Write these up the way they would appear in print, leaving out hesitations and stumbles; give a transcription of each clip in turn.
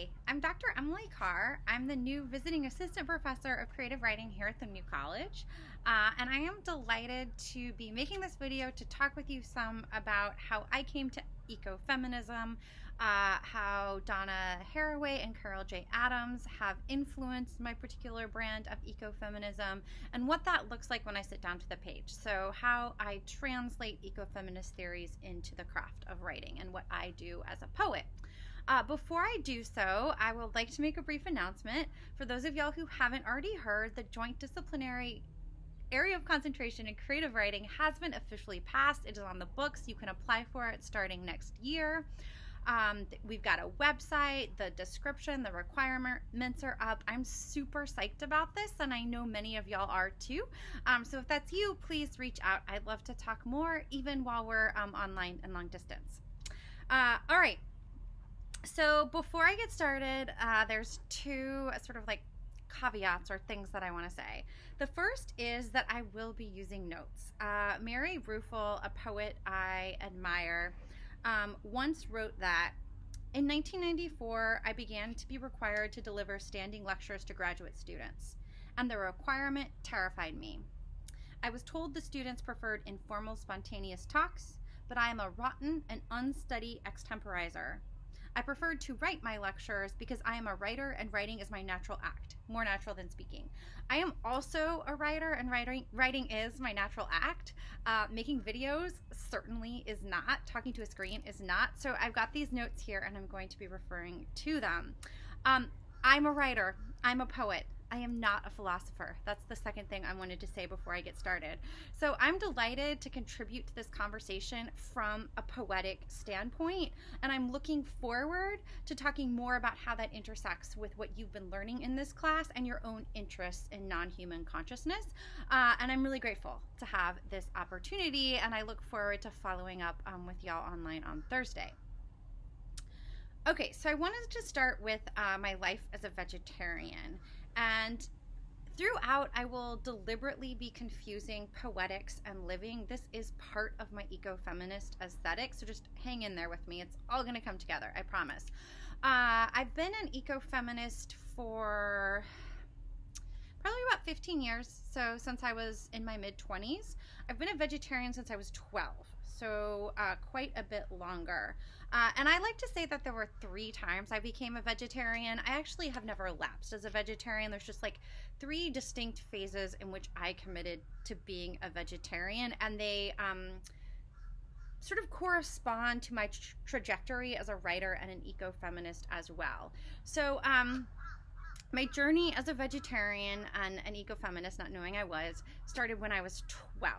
Hi, I'm Dr. Emily Carr. I'm the new visiting assistant professor of creative writing here at the new college. And I am delighted to be making this video to talk with you some about how I came to ecofeminism, how Donna Haraway and Carol J. Adams have influenced my particular brand of ecofeminism, and what that looks like when I sit down to the page. So how I translate ecofeminist theories into the craft of writing and what I do as a poet. Before I do so, I would like to make a brief announcement. For those of y'all who haven't already heard, the Joint Disciplinary Area of Concentration in Creative Writing has been officially passed. It is on the books. You can apply for it starting next year. We've got a website, the description, the requirements are up. I'm super psyched about this, and I know many of y'all are too. So if that's you, please reach out. I'd love to talk more, even while we're online and long distance. All right. So before I get started, there's two sort of like caveats or things that I want to say. The first is that I will be using notes. Mary Ruefle, a poet I admire, once wrote that in 1994, I began to be required to deliver standing lectures to graduate students, and the requirement terrified me. I was told the students preferred informal, spontaneous talks, but I am a rotten and unsteady extemporizer. I preferred to write my lectures because I am a writer and writing is my natural act, more natural than speaking. I am also a writer and writing is my natural act. Making videos certainly is not. Talking to a screen is not. So I've got these notes here and I'm going to be referring to them. I'm a writer. I'm a poet. I am not a philosopher. That's the second thing I wanted to say before I get started. So I'm delighted to contribute to this conversation from a poetic standpoint, and I'm looking forward to talking more about how that intersects with what you've been learning in this class and your own interests in non-human consciousness. And I'm really grateful to have this opportunity, and I look forward to following up with y'all online on Thursday. Okay, so I wanted to start with my life as a vegetarian. And throughout, I will deliberately be confusing poetics and living. This is part of my ecofeminist aesthetic, so just hang in there with me. It's all going to come together, I promise. I've been an ecofeminist for probably about 15 years, so since I was in my mid-20s. I've been a vegetarian since I was 12, so quite a bit longer. And I like to say that there were 3 times I became a vegetarian. I actually have never lapsed as a vegetarian. There's just like 3 distinct phases in which I committed to being a vegetarian, and they sort of correspond to my trajectory as a writer and an ecofeminist as well. So my journey as a vegetarian and an ecofeminist, not knowing I was, started when I was 12.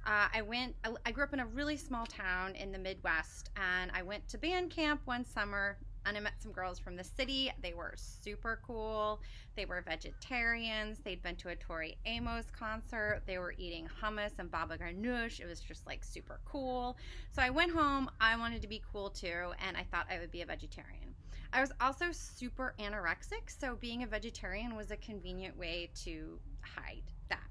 I grew up in a really small town in the Midwest, and I went to band camp one summer, and I met some girls from the city. They were super cool. They were vegetarians. They'd been to a Tori Amos concert. They were eating hummus and baba ganoush. It was just like super cool. So I went home. I wanted to be cool too, and I thought I would be a vegetarian. I was also super anorexic, so being a vegetarian was a convenient way to hide that.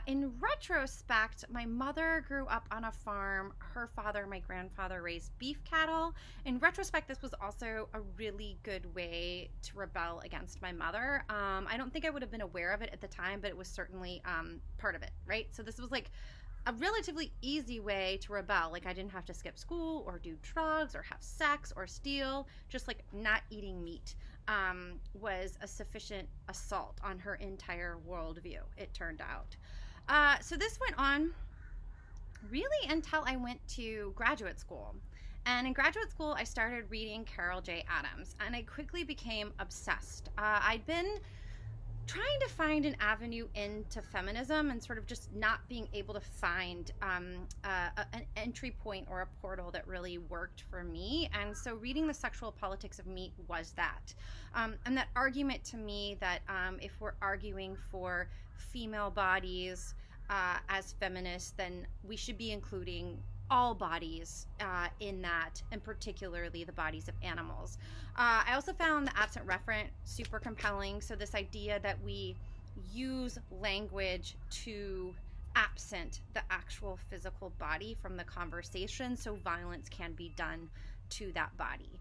In retrospect, my mother grew up on a farm. Her father, my grandfather, raised beef cattle. In retrospect, this was also a really good way to rebel against my mother. I don't think I would have been aware of it at the time, but it was certainly part of it, right? So this was like a relatively easy way to rebel. Like I didn't have to skip school or do drugs or have sex or steal. Just like not eating meat was a sufficient assault on her entire worldview, it turned out. So this went on really until I went to graduate school. And in graduate school, I started reading Carol J. Adams, and I quickly became obsessed. I'd been trying to find an avenue into feminism and sort of just not being able to find an entry point or a portal that really worked for me. And so reading The Sexual Politics of Meat was that. And that argument to me that if we're arguing for female bodies as feminists, then we should be including all bodies in that, and particularly the bodies of animals. I also found the absent referent super compelling. So this idea that we use language to absent the actual physical body from the conversation, so violence can be done to that body.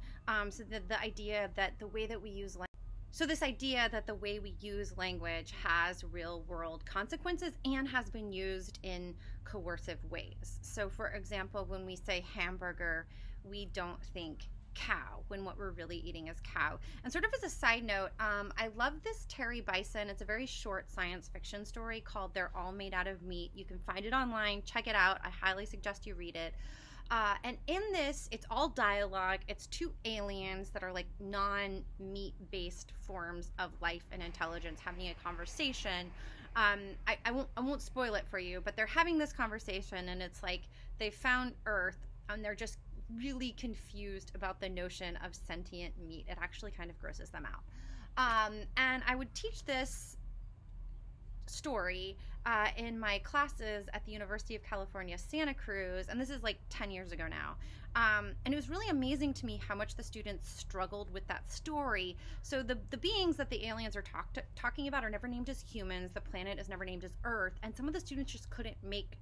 So the idea that the way that we use language, so this idea that the way we use language has real world consequences and has been used in coercive ways. So for example, when we say hamburger, we don't think cow when what we're really eating is cow. And sort of as a side note, I love this Terry Bison. It's a very short science fiction story called They're All Made Out of Meat. You can find it online. Check it out. I highly suggest you read it. And in this, it's all dialogue. It's two aliens that are like non-meat based forms of life and intelligence having a conversation. I won't spoil it for you, but they're having this conversation, and it's like they found Earth, and they're just really confused about the notion of sentient meat. It actually kind of grosses them out. And I would teach this story in my classes at the University of California, Santa Cruz, and this is like 10 years ago now. And it was really amazing to me how much the students struggled with that story. So the beings that the aliens are talking about are never named as humans. The planet is never named as Earth. And some of the students just couldn't make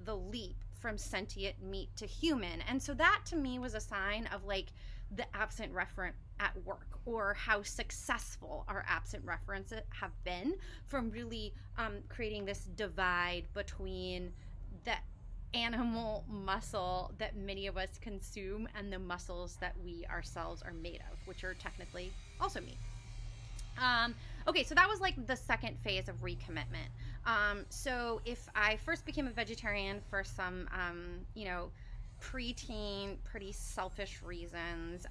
the leap from sentient meat to human. And so that to me was a sign of like the absent referent at work, or how successful our absent references have been from really creating this divide between the animal muscle that many of us consume and the muscles that we ourselves are made of, which are technically also meat. Okay, so that was like the second phase of recommitment. So if I first became a vegetarian for some, preteen, pretty selfish reasons,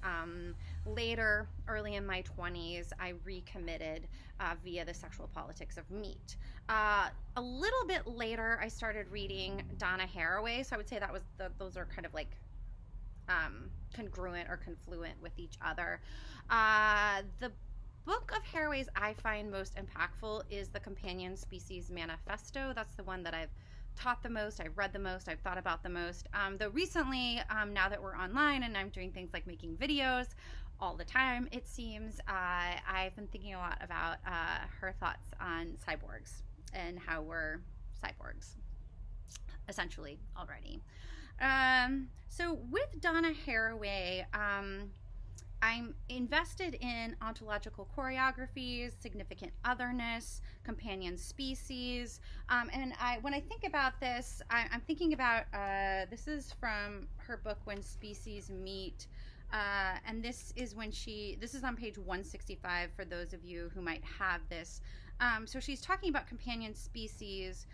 later, early in my 20s, I recommitted via the sexual politics of meat. A little bit later, I started reading Donna Haraway, so I would say that was those are kind of like congruent or confluent with each other. The book of Haraway's I find most impactful is the Companion Species Manifesto. That's the one that I've taught the most, I've read the most, I've thought about the most. Though recently, now that we're online and I'm doing things like making videos all the time, it seems, I've been thinking a lot about her thoughts on cyborgs and how we're cyborgs, essentially, already. So with Donna Haraway, I'm invested in ontological choreographies, significant otherness, companion species, and when I think about this, I'm thinking about, this is from her book, When Species Meet, and this is this is on page 165 for those of you who might have this. So she's talking about companion species,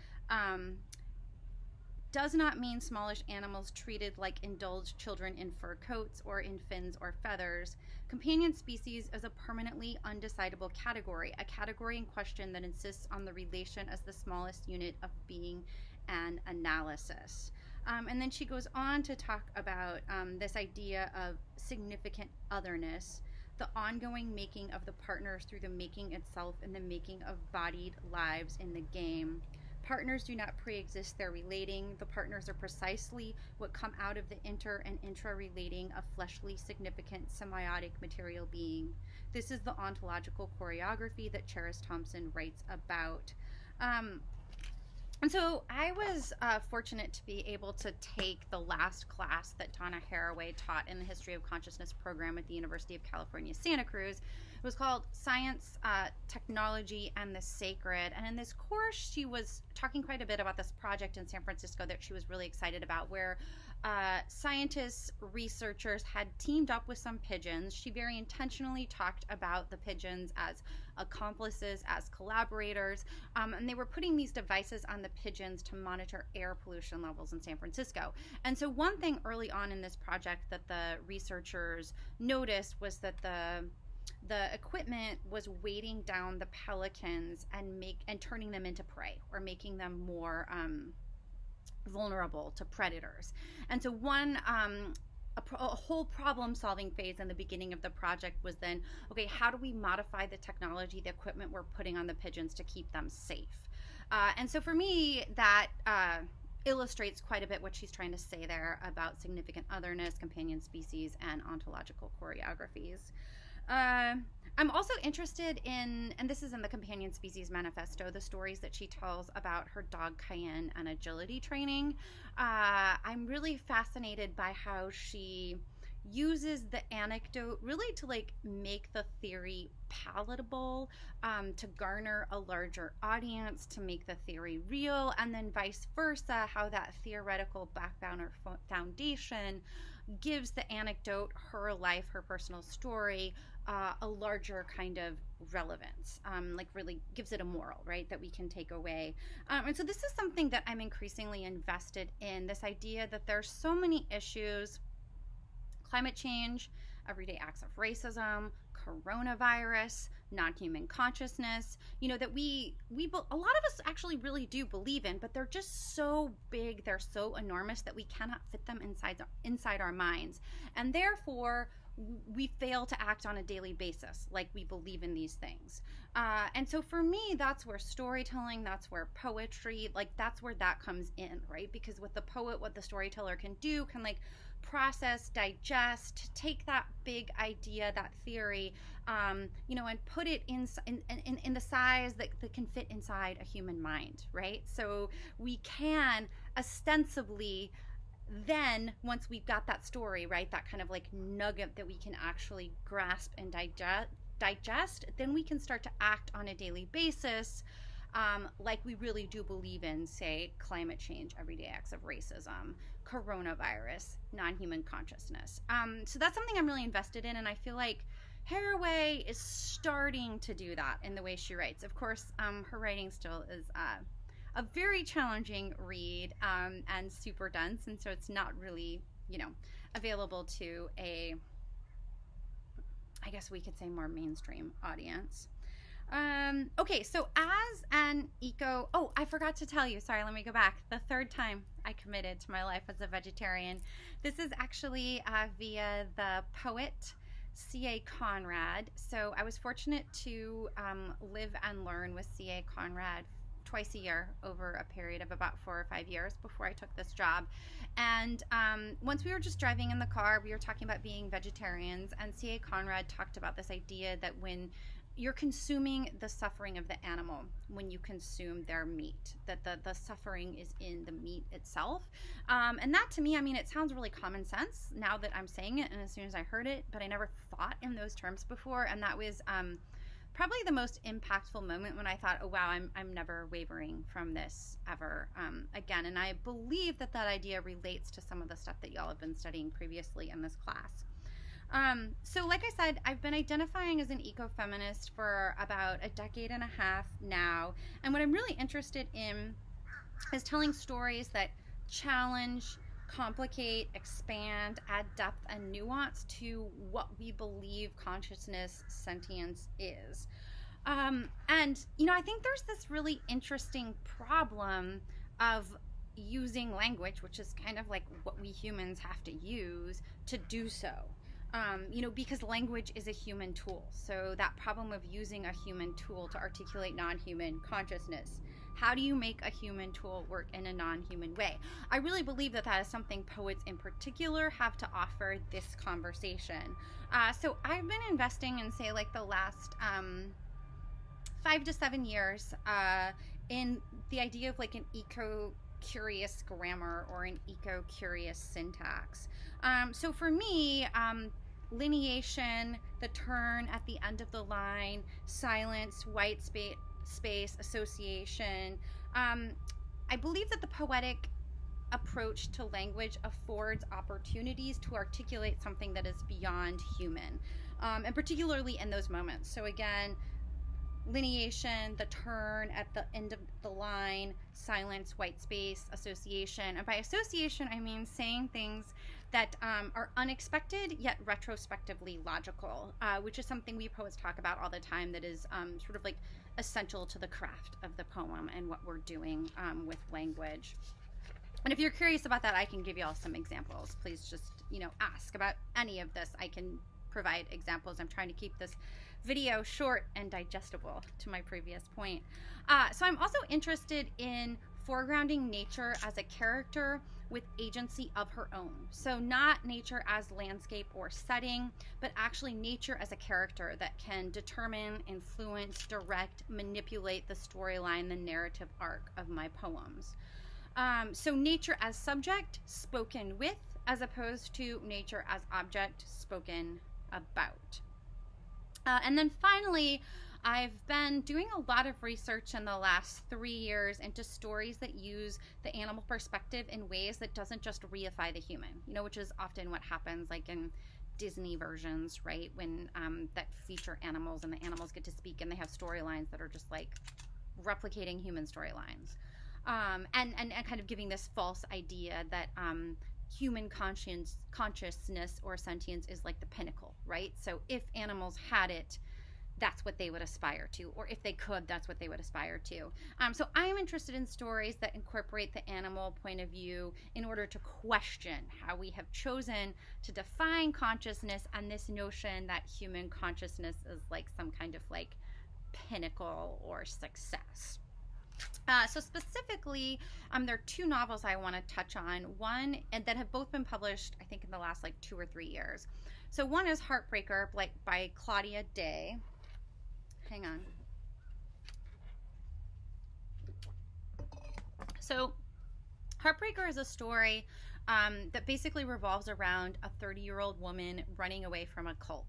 does not mean smallish animals treated like indulged children in fur coats or in fins or feathers. Companion species is a permanently undecidable category, a category in question that insists on the relation as the smallest unit of being and analysis. And then she goes on to talk about this idea of significant otherness, the ongoing making of the partners through the making itself and the making of bodied lives in the game. Partners do not pre-exist their relating. The partners are precisely what come out of the inter and intra-relating of fleshly, significant, semiotic material being. This is the ontological choreography that Cheris Thompson writes about. And so I was fortunate to be able to take the last class that Donna Haraway taught in the History of Consciousness program at the University of California, Santa Cruz. It was called Science, Technology, and the Sacred. And in this course, she was talking quite a bit about this project in San Francisco that she was really excited about, where scientists, researchers had teamed up with some pigeons. She very intentionally talked about the pigeons as accomplices, as collaborators, and they were putting these devices on the pigeons to monitor air pollution levels in San Francisco. And so one thing early on in this project that the researchers noticed was that the equipment was weighting down the pelicans and turning them into prey, or making them more vulnerable to predators. And so one a whole problem-solving phase in the beginning of the project was then, okay, how do we modify the technology, the equipment we're putting on the pigeons to keep them safe? And so for me, that illustrates quite a bit what she's trying to say there about significant otherness, companion species, and ontological choreographies. I'm also interested in, and this is in the Companion Species Manifesto, the stories that she tells about her dog Cayenne and agility training. I'm really fascinated by how she uses the anecdote really to like make the theory palatable, to garner a larger audience, to make the theory real, and then vice versa, how that theoretical background or foundation gives the anecdote, her life, her personal story, a larger kind of relevance, like really gives it a moral, right, that we can take away. And so this is something that I'm increasingly invested in, this idea that there's so many issues: climate change, everyday acts of racism, coronavirus, non-human consciousness, you know, that a lot of us actually really do believe in, but they're just so big, they're so enormous that we cannot fit them inside our minds. And therefore, we fail to act on a daily basis like we believe in these things. And so for me, that's where storytelling, that's where poetry, like that's where that comes in, right? Because what the poet, what the storyteller can do, can like process, digest, take that big idea, that theory, you know, and put it in the size that can fit inside a human mind, right? So we can ostensibly then, once we've got that story, right, that kind of like nugget that we can actually grasp and digest, then we can start to act on a daily basis, like we really do believe in, say, climate change, everyday acts of racism, coronavirus, non-human consciousness. So that's something I'm really invested in, and I feel like Haraway is starting to do that in the way she writes. Of course, her writing still is a very challenging read, and super dense, and so it's not really, you know, available to a, I guess we could say, more mainstream audience. Okay, so as an oh, I forgot to tell you, sorry, let me go back. The third time I committed to my life as a vegetarian. This is actually via the poet C.A. Conrad. So I was fortunate to live and learn with C.A. Conrad twice a year over a period of about 4 or 5 years before I took this job. And once we were just driving in the car, we were talking about being vegetarians, and C.A. Conrad talked about this idea that when you're consuming the suffering of the animal, when you consume their meat, that the suffering is in the meat itself. And that, to me, I mean, it sounds really common sense now that I'm saying it and as soon as I heard it, but I never thought in those terms before. And that was probably the most impactful moment when I thought, oh wow, I'm never wavering from this ever again. And I believe that that idea relates to some of the stuff that y'all have been studying previously in this class. So like I said, I've been identifying as an ecofeminist for about a decade and a half now. And what I'm really interested in is telling stories that challenge, complicate, expand, add depth and nuance to what we believe consciousness, sentience is. And, you know, I think there's this really interesting problem of using language, which is kind of like what we humans have to use to do so. You know, because language is a human tool. So that problem of using a human tool to articulate non-human consciousness, how do you make a human tool work in a non-human way? I really believe that that is something poets in particular have to offer this conversation. So I've been investing in, say, like the last 5 to 7 years in the idea of like an eco-curious grammar or an eco-curious syntax. So for me, lineation, the turn at the end of the line, silence, white space, association. I believe that the poetic approach to language affords opportunities to articulate something that is beyond human, and particularly in those moments. So again, lineation, the turn at the end of the line, silence, white space, association. And by association, I mean saying things that are unexpected yet retrospectively logical, which is something we poets talk about all the time, that is sort of like essential to the craft of the poem and what we're doing with language. And if you're curious about that, I can give you all some examples. Please just, you know, ask about any of this. I can provide examples. I'm trying to keep this video short and digestible, to my previous point. So I'm also interested in foregrounding nature as a character with agency of her own. So not nature as landscape or setting, but actually nature as a character that can determine, influence, direct, manipulate the storyline, the narrative arc of my poems. So nature as subject, spoken with, as opposed to nature as object spoken about. And then finally, I've been doing a lot of research in the last 3 years into stories that use the animal perspective in ways that doesn't just reify the human, you know, which is often what happens like in Disney versions, right? When that feature animals and the animals get to speak and they have storylines that are just like replicating human storylines. And kind of giving this false idea that human consciousness or sentience is like the pinnacle, right? So if animals had it, that's what they would aspire to, or if they could, that's what they would aspire to. So I'm interested in stories that incorporate the animal point of view in order to question how we have chosen to define consciousness and this notion that human consciousness is like some kind of like pinnacle or success. So specifically, there are 2 novels I want to touch on. One, and that have both been published, I think, in the last like 2 or 3 years. So one is Heartbreaker, like by Claudia Day. Hang on. So Heartbreaker is a story that basically revolves around a 30-year-old woman running away from a cult.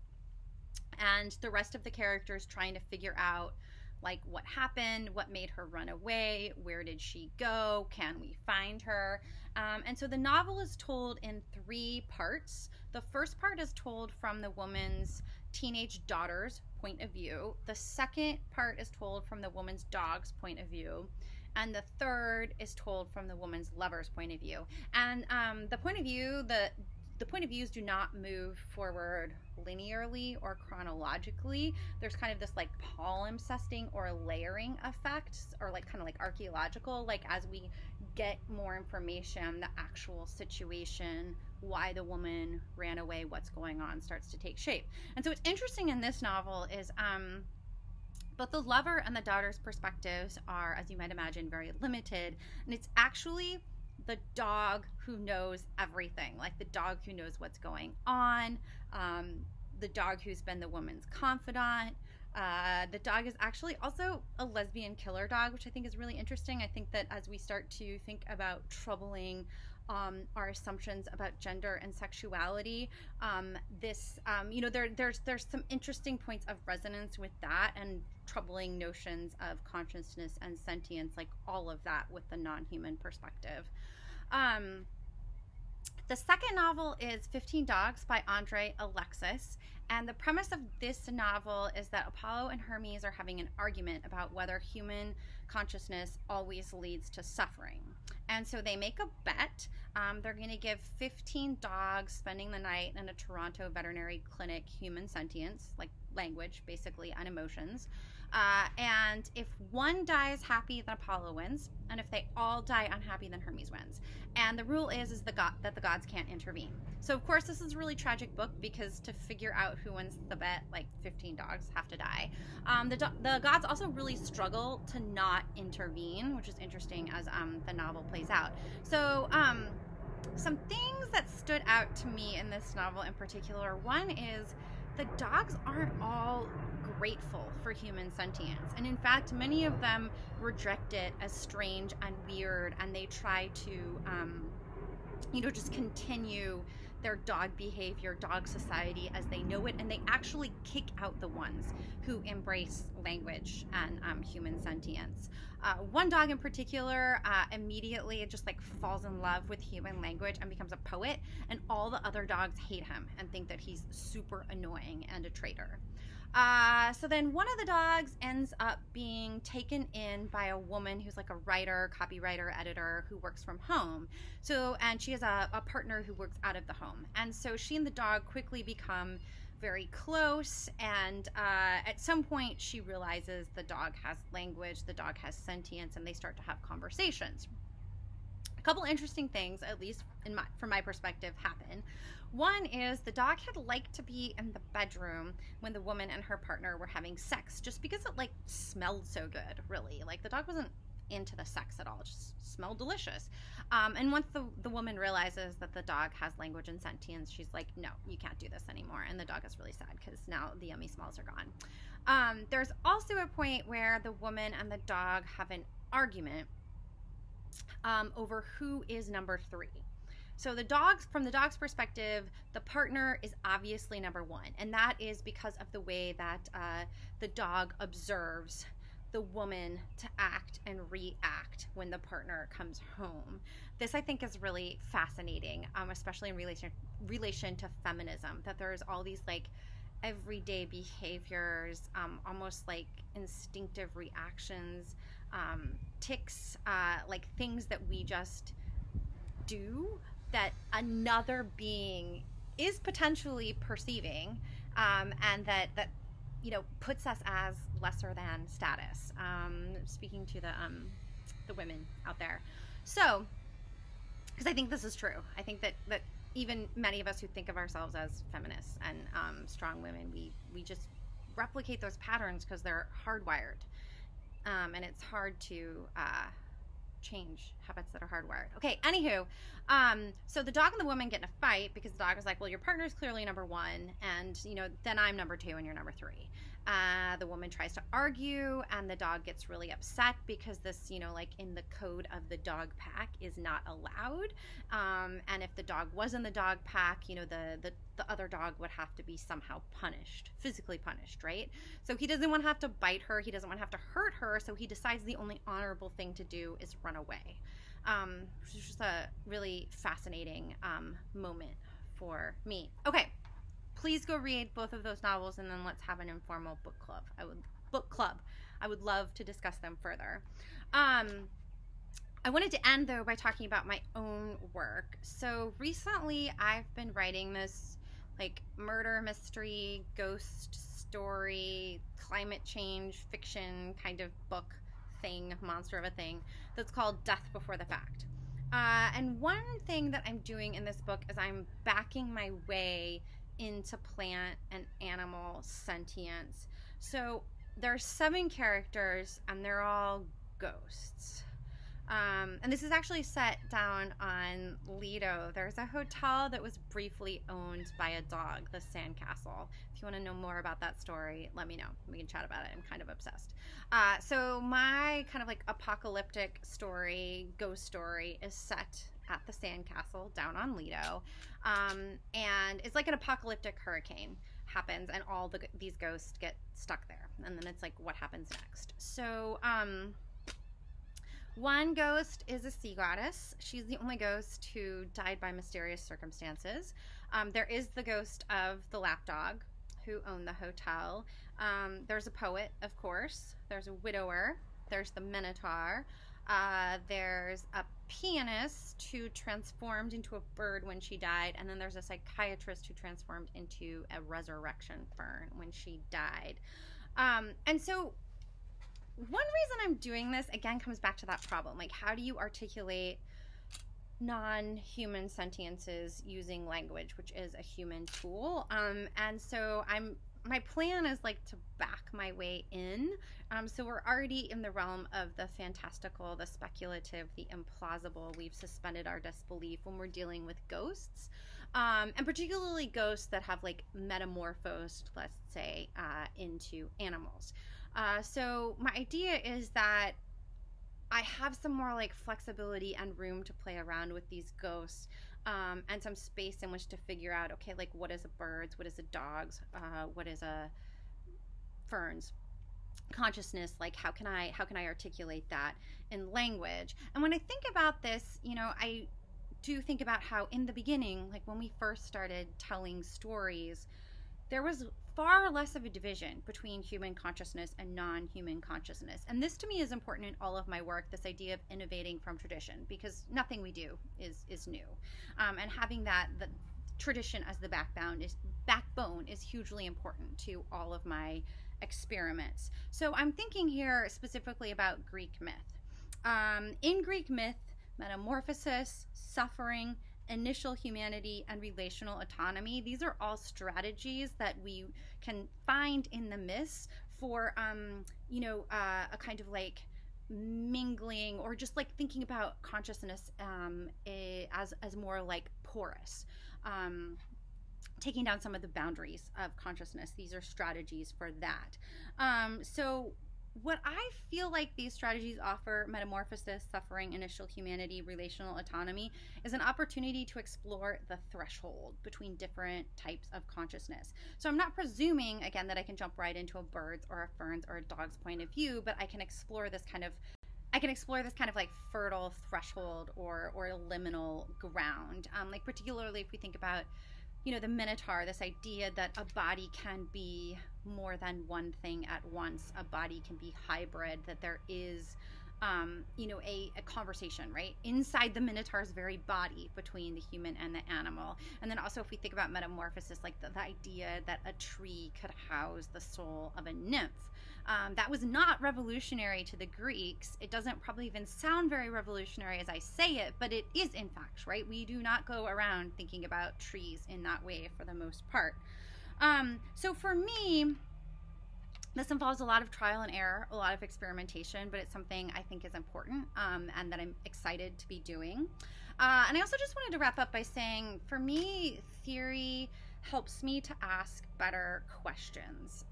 And the rest of the characters trying to figure out like what happened, what made her run away, where did she go, can we find her? And so the novel is told in 3 parts. The first part is told from the woman's teenage daughter's point of view. The second part is told from the woman's dog's point of view. And the third is told from the woman's lover's point of view. And the point of view, the point of views do not move forward linearly or chronologically. There's kind of this like palimpsesting or layering effect, or like kind of like archaeological, like as we get more information, the actual situation, why the woman ran away, what's going on, starts to take shape. And so what's interesting in this novel is both the lover and the daughter's perspectives are, as you might imagine, very limited. And it's actually the dog who knows everything, like the dog who knows what's going on, the dog who's been the woman's confidant. The dog is actually also a lesbian killer dog, which I think is really interesting. I think that as we start to think about troubling our assumptions about gender and sexuality, there's some interesting points of resonance with that, and troubling notions of consciousness and sentience, like all of that with the non-human perspective. The second novel is 15 Dogs by Andre Alexis. And the premise of this novel is that Apollo and Hermes are having an argument about whether human consciousness always leads to suffering. And so they make a bet. They're going to give 15 dogs spending the night in a Toronto veterinary clinic human sentience, like language, basically, and emotions. And if one dies happy, then Apollo wins. And if they all die unhappy, then Hermes wins. And the rule is that the gods can't intervene. So, of course, this is a really tragic book because to figure out who wins the bet, like 15 dogs have to die. The gods also really struggle to not intervene, which is interesting as the novel plays out. So, some things that stood out to me in this novel in particular, one is the dogs aren't all grateful for human sentience. And in fact, many of them reject it as strange and weird, and they try to, just continue their dog behavior, dog society as they know it, and they actually kick out the ones who embrace language and human sentience. One dog in particular immediately just like falls in love with human language and becomes a poet, and all the other dogs hate him and think that he's super annoying and a traitor. So then one of the dogs ends up being taken in by a woman who's like a writer, copywriter, editor who works from home. And she has a partner who works out of the home. And so she and the dog quickly become very close. And at some point she realizes the dog has language, the dog has sentience, and they start to have conversations. A couple interesting things, at least from my perspective, happen. One is the dog had liked to be in the bedroom when the woman and her partner were having sex, just because it like smelled so good, really. Like the dog wasn't into the sex at all, it just smelled delicious. And once the woman realizes that the dog has language and sentience, she's like, no, you can't do this anymore. And the dog is really sad because now the yummy smells are gone. There's also a point where the woman and the dog have an argument over who is number 3. So from the dog's perspective, the partner is obviously number one, and that is because of the way that the dog observes the woman to act and react when the partner comes home. This, I think, is really fascinating, especially in relation to feminism, that there's all these like everyday behaviors, almost like instinctive reactions, tics, like things that we just do that another being is potentially perceiving, and that puts us as lesser than status. Speaking to the women out there, so because I think this is true. I think that even many of us who think of ourselves as feminists and strong women, we just replicate those patterns because they're hardwired, and it's hard to change habits that are hardwired. Okay, anywho, so the dog and the woman get in a fight because the dog is like, well, your partner's clearly number one, and then I'm number two and you're number three. The woman tries to argue, and the dog gets really upset because this, like in the code of the dog pack, is not allowed. And if the dog was in the dog pack, the other dog would have to be somehow punished, physically punished, right? So he doesn't want to have to bite her. He doesn't want to have to hurt her. So he decides the only honorable thing to do is run away. Which is just a really fascinating moment for me. Okay. Please go read both of those novels, and then let's have an informal book club. I would love to discuss them further. I wanted to end, though, by talking about my own work. So recently I've been writing this like murder mystery, ghost story, climate change fiction kind of book thing, monster of a thing, that's called Death Before the Fact. And one thing that I'm doing in this book is I'm backing my way into plant and animal sentience. So there are 7 characters, and they're all ghosts. And this is actually set down on Lido. There's a hotel that was briefly owned by a dog, the Sandcastle. If you want to know more about that story, let me know. We can chat about it. I'm kind of obsessed. So my kind of like apocalyptic story, ghost story, is set at the Sandcastle down on Lido. And it's like an apocalyptic hurricane happens, and all these ghosts get stuck there. And then it's like, what happens next? So, one ghost is a sea goddess. She's the only ghost who died by mysterious circumstances. There is the ghost of the lapdog who owned the hotel. There's a poet, of course. There's a widower. There's the minotaur. There's a pianist who transformed into a bird when she died. And then there's a psychiatrist who transformed into a resurrection fern when she died. And so one reason I'm doing this, again, comes back to that problem. Like, how do you articulate non-human sentiences using language, which is a human tool? And so my plan is like to back my way in. So we're already in the realm of the fantastical, the speculative, the implausible. We've suspended our disbelief when we're dealing with ghosts. And particularly ghosts that have like metamorphosed, let's say, into animals. So my idea is that I have some more like flexibility and room to play around with these ghosts, and some space in which to figure out, okay, like what is a bird's, what is a dog's, what is a fern's consciousness, like how can I articulate that in language? And when I think about this, I do think about how in the beginning, like when we first started telling stories, there was far less of a division between human consciousness and non-human consciousness. And this to me is important in all of my work, this idea of innovating from tradition, because nothing we do is new. And having the tradition as the backbone is hugely important to all of my experiments. So I'm thinking here specifically about Greek myth. In Greek myth, metamorphosis, suffering, initial humanity, and relational autonomy, these are all strategies that we can find in the myths for a kind of like mingling, or just like thinking about consciousness as more like porous, taking down some of the boundaries of consciousness. These are strategies for that. So what I feel like these strategies offer, metamorphosis, suffering, initial humanity, relational autonomy, is an opportunity to explore the threshold between different types of consciousness. So I'm not presuming, again, that I can jump right into a bird's or a fern's or a dog's point of view, but I can explore this kind of like fertile threshold or liminal ground. Like particularly if we think about, the Minotaur, this idea that a body can be more than one thing at once, a body can be hybrid, that there is, a conversation, right, inside the Minotaur's very body between the human and the animal. And then also if we think about metamorphosis, like the idea that a tree could house the soul of a nymph. That was not revolutionary to the Greeks. It doesn't probably even sound very revolutionary as I say it, but it is in fact, right? We do not go around thinking about trees in that way for the most part. So for me, this involves a lot of trial and error, a lot of experimentation, but it's something I think is important and that I'm excited to be doing. And I also just wanted to wrap up by saying, for me, theory helps me to ask better questions.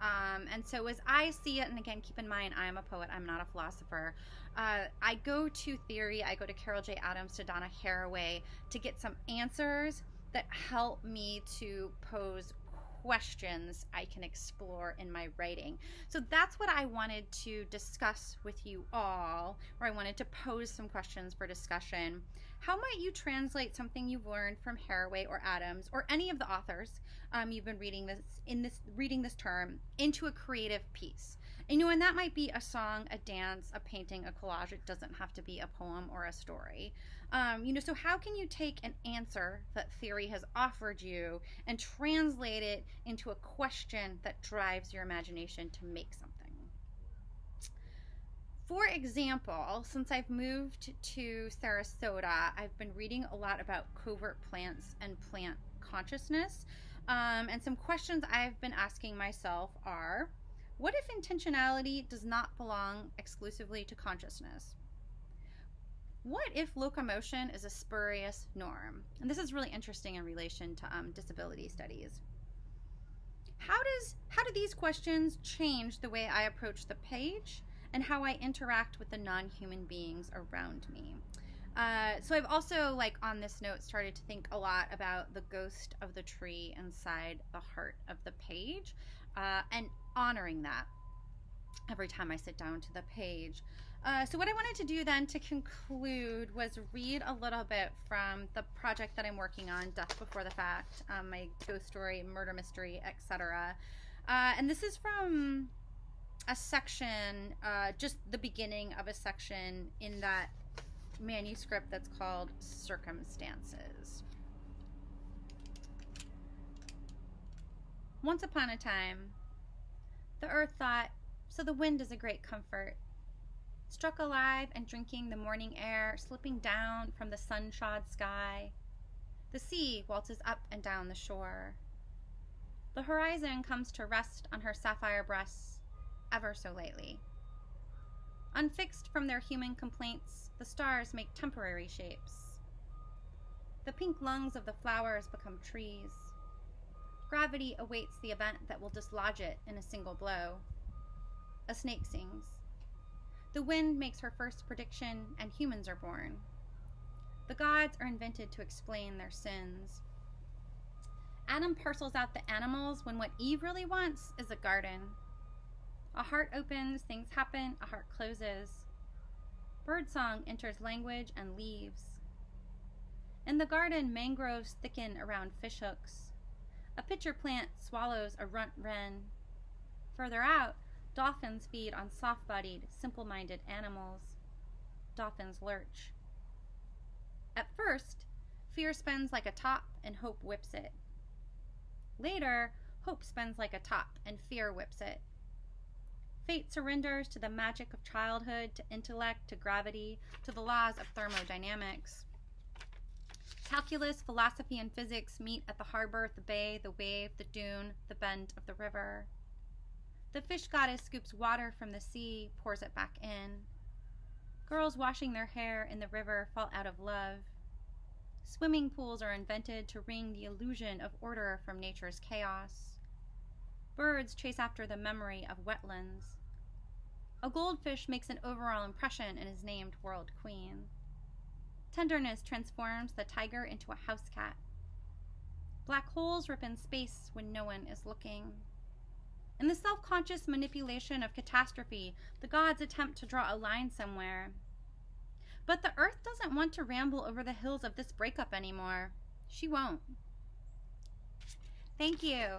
And so as I see it, and again, keep in mind, I am a poet, I'm not a philosopher. I go to theory, I go to Carol J. Adams, to Donna Haraway to get some answers that help me to pose questions I can explore in my writing. So that's what I wanted to discuss with you all, or I wanted to pose some questions for discussion. How might you translate something you've learned from Haraway or Adams or any of the authors you've been reading this term into a creative piece? And that might be a song, a dance, a painting, a collage. It doesn't have to be a poem or a story. So how can you take an answer that theory has offered you and translate it into a question that drives your imagination to make something? For example, since I've moved to Sarasota, I've been reading a lot about covert plants and plant consciousness. And some questions I've been asking myself are, what if intentionality does not belong exclusively to consciousness? What if locomotion is a spurious norm? And this is really interesting in relation to disability studies. How do these questions change the way I approach the page and how I interact with the non-human beings around me? So I've also, on this note, started to think a lot about the ghost of the tree inside the heart of the page, and honoring that every time I sit down to the page. So what I wanted to do then to conclude was read a little bit from the project that I'm working on, Death Before the Fact, my ghost story, murder mystery, etc. And this is from a section, just the beginning of a section in that manuscript that's called Circumstances. Once upon a time, the earth thought, so the wind is a great comfort. Struck alive and drinking the morning air, slipping down from the sun-shod sky. The sea waltzes up and down the shore. The horizon comes to rest on her sapphire breasts, ever so lately. Unfixed from their human complaints, the stars make temporary shapes. The pink lungs of the flowers become trees. Gravity awaits the event that will dislodge it in a single blow. A snake sings. The wind makes her first prediction, and humans are born. The gods are invented to explain their sins. Adam parcels out the animals when what Eve really wants is a garden. A heart opens, things happen, a heart closes. Birdsong enters language and leaves. In the garden, mangroves thicken around fishhooks. A pitcher plant swallows a runt wren. Further out, dolphins feed on soft-bodied, simple-minded animals. Dolphins lurch. At first, fear spins like a top and hope whips it. Later, hope spins like a top and fear whips it. Fate surrenders to the magic of childhood, to intellect, to gravity, to the laws of thermodynamics. Calculus, philosophy, and physics meet at the harbor, the bay, the wave, the dune, the bend of the river. The fish goddess scoops water from the sea, pours it back in. Girls washing their hair in the river fall out of love. Swimming pools are invented to wring the illusion of order from nature's chaos. Birds chase after the memory of wetlands. A goldfish makes an overall impression and is named World Queen. Tenderness transforms the tiger into a house cat. Black holes rip in space when no one is looking. In the self-conscious manipulation of catastrophe, the gods attempt to draw a line somewhere. But the Earth doesn't want to ramble over the hills of this breakup anymore. She won't. Thank you.